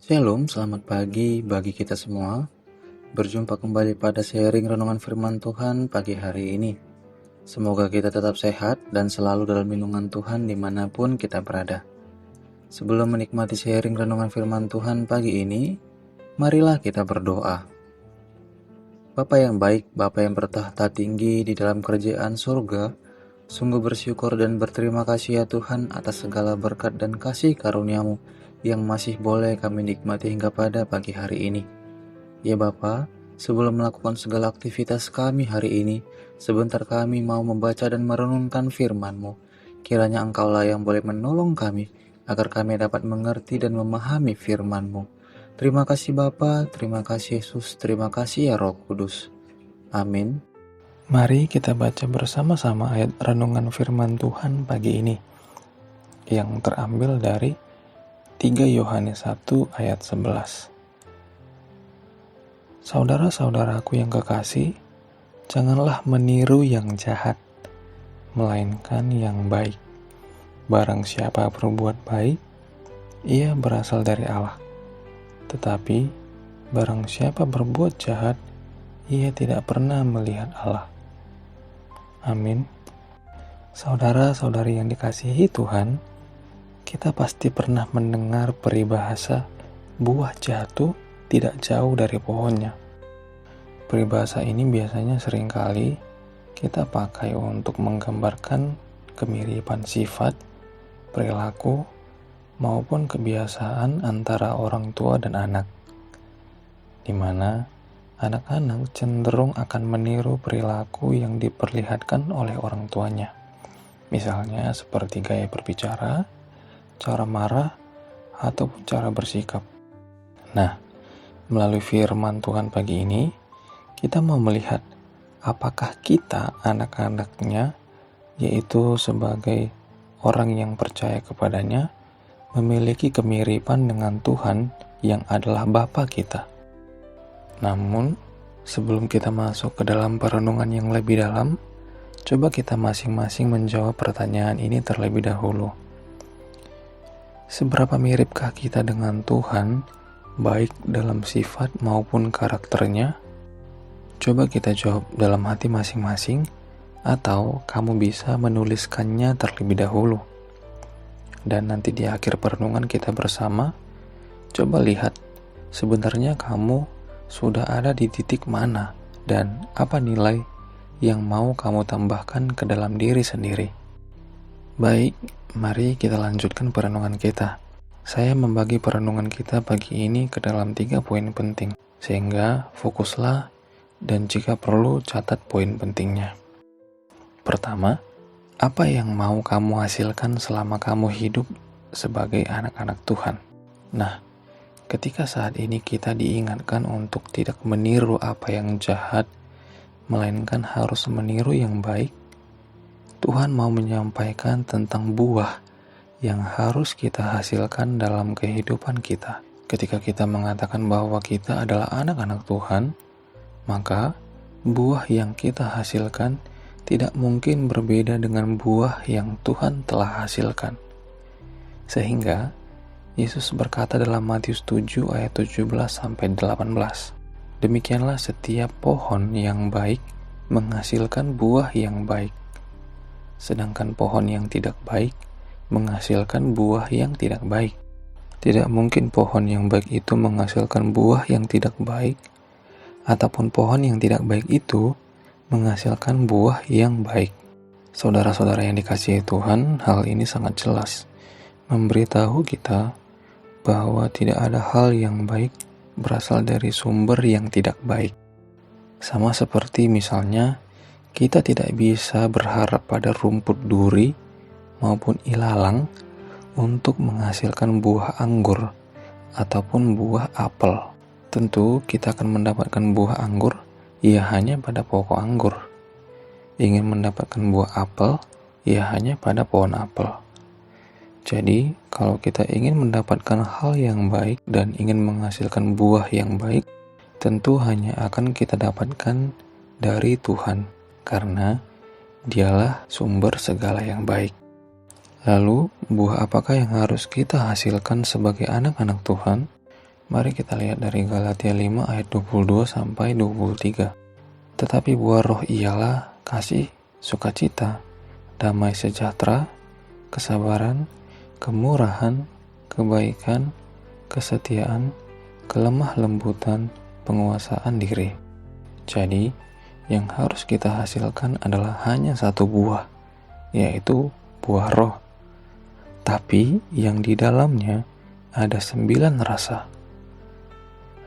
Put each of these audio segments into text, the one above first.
Shalom, selamat pagi bagi kita semua. Berjumpa kembali pada sharing renungan firman Tuhan pagi hari ini. Semoga kita tetap sehat dan selalu dalam lindungan Tuhan dimanapun kita berada. Sebelum menikmati sharing renungan firman Tuhan pagi ini, marilah kita berdoa. Bapa yang baik, Bapa yang bertahta tinggi di dalam kerajaan surga, sungguh bersyukur dan berterima kasih ya Tuhan atas segala berkat dan kasih karunia-Mu yang masih boleh kami nikmati hingga pada pagi hari ini. Ya Bapa, sebelum melakukan segala aktivitas kami hari ini, sebentar kami mau membaca dan merenungkan firman-Mu. Kiranya Engkaulah yang boleh menolong kami, agar kami dapat mengerti dan memahami firman-Mu. Terima kasih Bapa, terima kasih Yesus, terima kasih ya Roh Kudus. Amin. Mari kita baca bersama-sama ayat renungan firman Tuhan pagi ini, yang terambil dari 3 Yohanes 1 ayat 11. Saudara-saudaraku yang kekasih, janganlah meniru yang jahat, melainkan yang baik. Barang siapa berbuat baik, ia berasal dari Allah. Tetapi, barang siapa berbuat jahat, ia tidak pernah melihat Allah. Amin. Saudara-saudari yang dikasihi Tuhan, kita pasti pernah mendengar peribahasa buah jatuh tidak jauh dari pohonnya. Peribahasa ini biasanya seringkali kita pakai untuk menggambarkan kemiripan sifat, perilaku, maupun kebiasaan antara orang tua dan anak, di mana anak-anak cenderung akan meniru perilaku yang diperlihatkan oleh orang tuanya. Misalnya seperti gaya berbicara, cara marah, ataupun cara bersikap. Nah, melalui firman Tuhan pagi ini, kita mau melihat apakah kita anak-anaknya, yaitu sebagai orang yang percaya kepadanya, memiliki kemiripan dengan Tuhan yang adalah Bapa kita. Namun, sebelum kita masuk ke dalam perenungan yang lebih dalam, coba kita masing-masing menjawab pertanyaan ini terlebih dahulu. Seberapa miripkah kita dengan Tuhan, baik dalam sifat maupun karakternya? Coba kita jawab dalam hati masing-masing, atau kamu bisa menuliskannya terlebih dahulu. Dan nanti di akhir perenungan kita bersama, coba lihat sebenarnya kamu sudah ada di titik mana dan apa nilai yang mau kamu tambahkan ke dalam diri sendiri. Baik, mari kita lanjutkan perenungan kita. Saya membagi perenungan kita pagi ini ke dalam 3 poin penting, sehingga fokuslah dan jika perlu catat poin pentingnya. Pertama, apa yang mau kamu hasilkan selama kamu hidup sebagai anak-anak Tuhan? Nah, ketika saat ini kita diingatkan untuk tidak meniru apa yang jahat, melainkan harus meniru yang baik, Tuhan mau menyampaikan tentang buah yang harus kita hasilkan dalam kehidupan kita. Ketika kita mengatakan bahwa kita adalah anak-anak Tuhan, maka buah yang kita hasilkan tidak mungkin berbeda dengan buah yang Tuhan telah hasilkan. Sehingga Yesus berkata dalam Matius 7 ayat 17-18, demikianlah setiap pohon yang baik menghasilkan buah yang baik, sedangkan pohon yang tidak baik menghasilkan buah yang tidak baik. Tidak mungkin pohon yang baik itu menghasilkan buah yang tidak baik, ataupun pohon yang tidak baik itu menghasilkan buah yang baik. Saudara-saudara yang dikasihi Tuhan, hal ini sangat jelas memberitahu kita bahwa tidak ada hal yang baik berasal dari sumber yang tidak baik. Sama seperti misalnya, kita tidak bisa berharap pada rumput duri maupun ilalang untuk menghasilkan buah anggur ataupun buah apel. Tentu kita akan mendapatkan buah anggur, ia hanya pada pokok anggur. Ingin mendapatkan buah apel, ia hanya pada pohon apel. Jadi, kalau kita ingin mendapatkan hal yang baik dan ingin menghasilkan buah yang baik, tentu hanya akan kita dapatkan dari Tuhan, karena Dialah sumber segala yang baik. Lalu, buah apakah yang harus kita hasilkan sebagai anak-anak Tuhan? Mari kita lihat dari Galatia 5 ayat 22 sampai 23. Tetapi buah roh ialah kasih, sukacita, damai sejahtera, kesabaran, kemurahan, kebaikan, kesetiaan, kelemah lembutan, penguasaan diri. Jadi, yang harus kita hasilkan adalah hanya satu buah, yaitu buah roh. Tapi yang di dalamnya ada 9 rasa.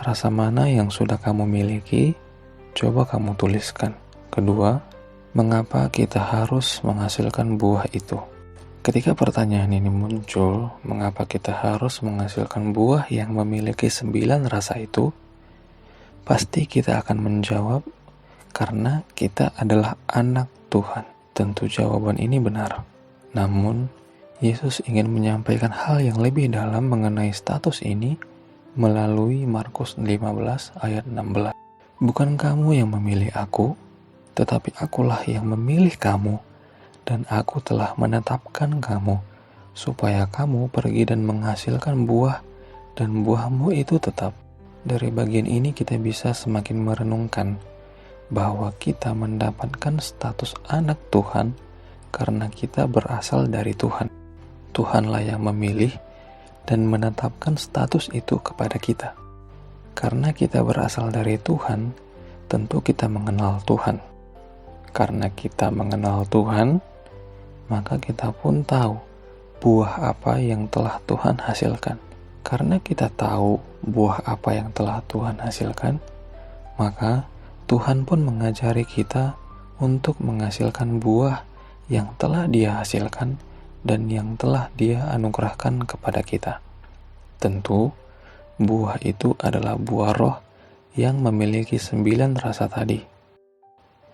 Rasa mana yang sudah kamu miliki? Coba kamu tuliskan. Kedua, mengapa kita harus menghasilkan buah itu? Ketika pertanyaan ini muncul, mengapa kita harus menghasilkan buah yang memiliki 9 rasa itu? Pasti kita akan menjawab, karena kita adalah anak Tuhan. Tentu jawaban ini benar. Namun, Yesus ingin menyampaikan hal yang lebih dalam mengenai status ini melalui Markus 15 ayat 16. Bukan kamu yang memilih aku, tetapi akulah yang memilih kamu, dan aku telah menetapkan kamu, supaya kamu pergi dan menghasilkan buah, dan buahmu itu tetap. Dari bagian ini kita bisa semakin merenungkan bahwa kita mendapatkan status anak Tuhan karena kita berasal dari Tuhan. Tuhanlah yang memilih dan menetapkan status itu kepada kita. Karena kita berasal dari Tuhan, tentu kita mengenal Tuhan. Karena kita mengenal Tuhan, maka kita pun tahu buah apa yang telah Tuhan hasilkan. Karena kita tahu buah apa yang telah Tuhan hasilkan, maka Tuhan pun mengajari kita untuk menghasilkan buah yang telah Dia hasilkan dan yang telah Dia anugerahkan kepada kita. Tentu, buah itu adalah buah roh yang memiliki 9 rasa tadi.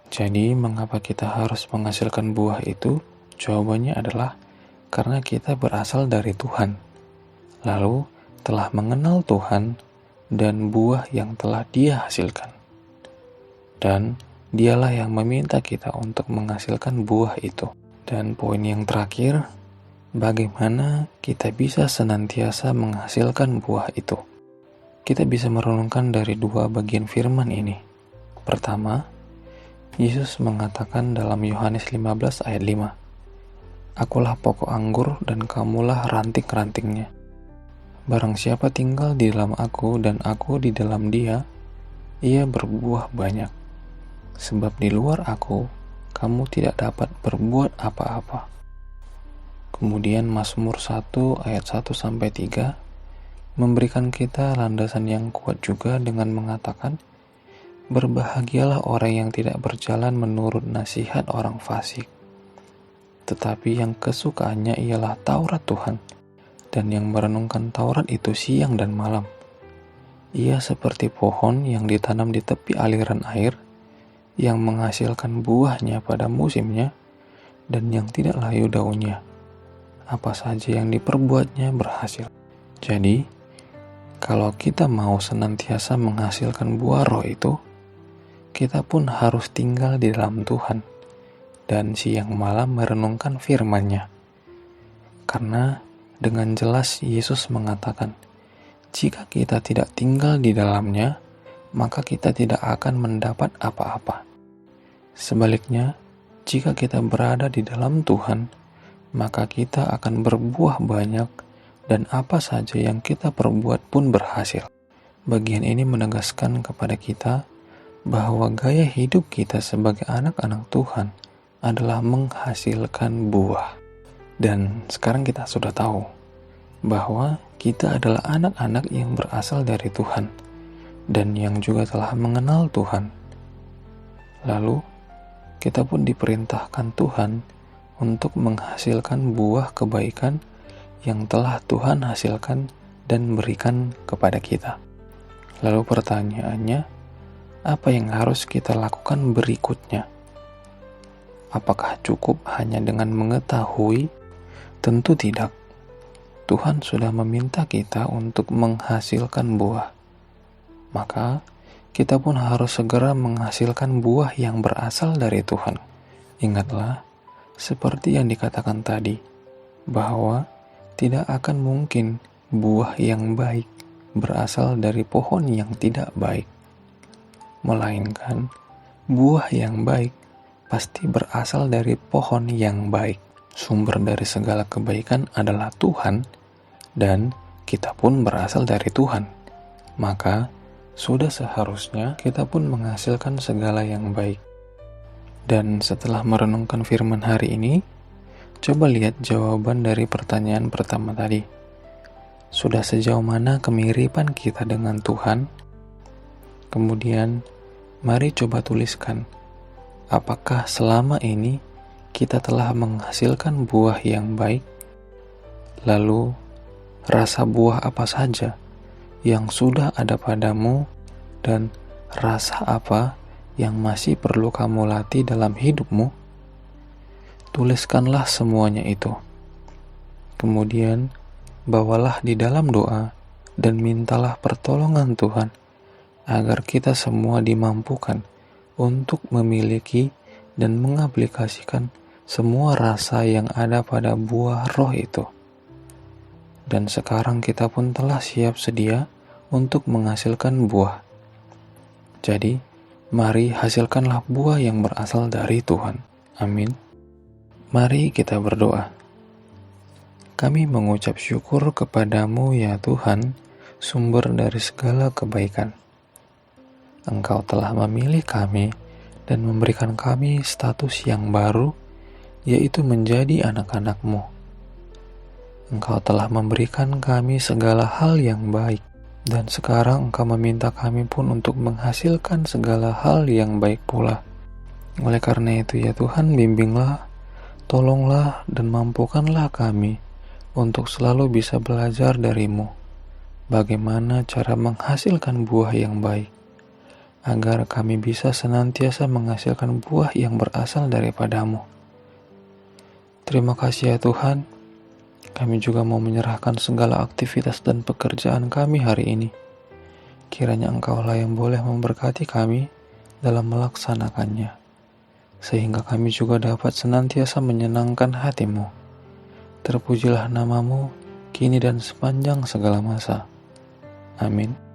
Jadi, mengapa kita harus menghasilkan buah itu? Jawabannya adalah karena kita berasal dari Tuhan, lalu telah mengenal Tuhan dan buah yang telah Dia hasilkan. Dan Dialah yang meminta kita untuk menghasilkan buah itu. Dan poin yang terakhir, bagaimana kita bisa senantiasa menghasilkan buah itu? Kita bisa merenungkan dari 2 bagian firman ini. Pertama, Yesus mengatakan dalam Yohanes 15 ayat 5, Akulah pokok anggur dan kamulah ranting-rantingnya. Barang siapa tinggal di dalam aku dan aku di dalam dia, ia berbuah banyak. Sebab di luar aku, kamu tidak dapat berbuat apa-apa. Kemudian Mazmur 1 ayat 1-3 memberikan kita landasan yang kuat juga dengan mengatakan, Berbahagialah orang yang tidak berjalan menurut nasihat orang fasik, tetapi yang kesukaannya ialah Taurat Tuhan, dan yang merenungkan Taurat itu siang dan malam. Ia seperti pohon yang ditanam di tepi aliran air, yang menghasilkan buahnya pada musimnya, dan yang tidak layu daunnya. Apa saja yang diperbuatnya berhasil. Jadi, kalau kita mau senantiasa menghasilkan buah roh itu, kita pun harus tinggal di dalam Tuhan, dan siang malam merenungkan firman-Nya. Karena dengan jelas Yesus mengatakan, jika kita tidak tinggal di dalamnya, maka kita tidak akan mendapat apa-apa. Sebaliknya, jika kita berada di dalam Tuhan, maka kita akan berbuah banyak dan apa saja yang kita perbuat pun berhasil. Bagian ini menegaskan kepada kita bahwa gaya hidup kita sebagai anak-anak Tuhan adalah menghasilkan buah. Dan sekarang kita sudah tahu bahwa kita adalah anak-anak yang berasal dari Tuhan dan yang juga telah mengenal Tuhan. Lalu, kita pun diperintahkan Tuhan untuk menghasilkan buah kebaikan yang telah Tuhan hasilkan dan berikan kepada kita. Lalu pertanyaannya, apa yang harus kita lakukan berikutnya? Apakah cukup hanya dengan mengetahui? Tentu tidak. Tuhan sudah meminta kita untuk menghasilkan buah. Maka, kita pun harus segera menghasilkan buah yang berasal dari Tuhan. Ingatlah, seperti yang dikatakan tadi, bahwa tidak akan mungkin buah yang baik berasal dari pohon yang tidak baik, melainkan buah yang baik pasti berasal dari pohon yang baik. Sumber dari segala kebaikan adalah Tuhan, dan kita pun berasal dari Tuhan. Maka, sudah seharusnya kita pun menghasilkan segala yang baik. Dan setelah merenungkan firman hari ini, coba lihat jawaban dari pertanyaan pertama tadi. Sudah sejauh mana kemiripan kita dengan Tuhan? Kemudian, mari coba tuliskan, apakah selama ini kita telah menghasilkan buah yang baik? Lalu, rasa buah apa saja yang sudah ada padamu dan rasa apa yang masih perlu kamu latih dalam hidupmu? Tuliskanlah semuanya itu. Kemudian, bawalah di dalam doa dan mintalah pertolongan Tuhan agar kita semua dimampukan untuk memiliki dan mengaplikasikan semua rasa yang ada pada buah roh itu. Dan sekarang kita pun telah siap sedia untuk menghasilkan buah. Jadi, mari hasilkanlah buah yang berasal dari Tuhan. Amin. Mari kita berdoa. Kami mengucap syukur kepadamu ya Tuhan, sumber dari segala kebaikan. Engkau telah memilih kami dan memberikan kami status yang baru, yaitu menjadi anak-anak-Mu. Engkau telah memberikan kami segala hal yang baik, dan sekarang Engkau meminta kami pun untuk menghasilkan segala hal yang baik pula. Oleh karena itu ya Tuhan, bimbinglah, tolonglah, dan mampukanlah kami untuk selalu bisa belajar dari-Mu, bagaimana cara menghasilkan buah yang baik, agar kami bisa senantiasa menghasilkan buah yang berasal daripada-Mu. Terima kasih ya Tuhan. Kami juga mau menyerahkan segala aktivitas dan pekerjaan kami hari ini. Kiranya Engkaulah yang boleh memberkati kami dalam melaksanakannya, sehingga kami juga dapat senantiasa menyenangkan hati-Mu. Terpujilah nama-Mu, kini dan sepanjang segala masa. Amin.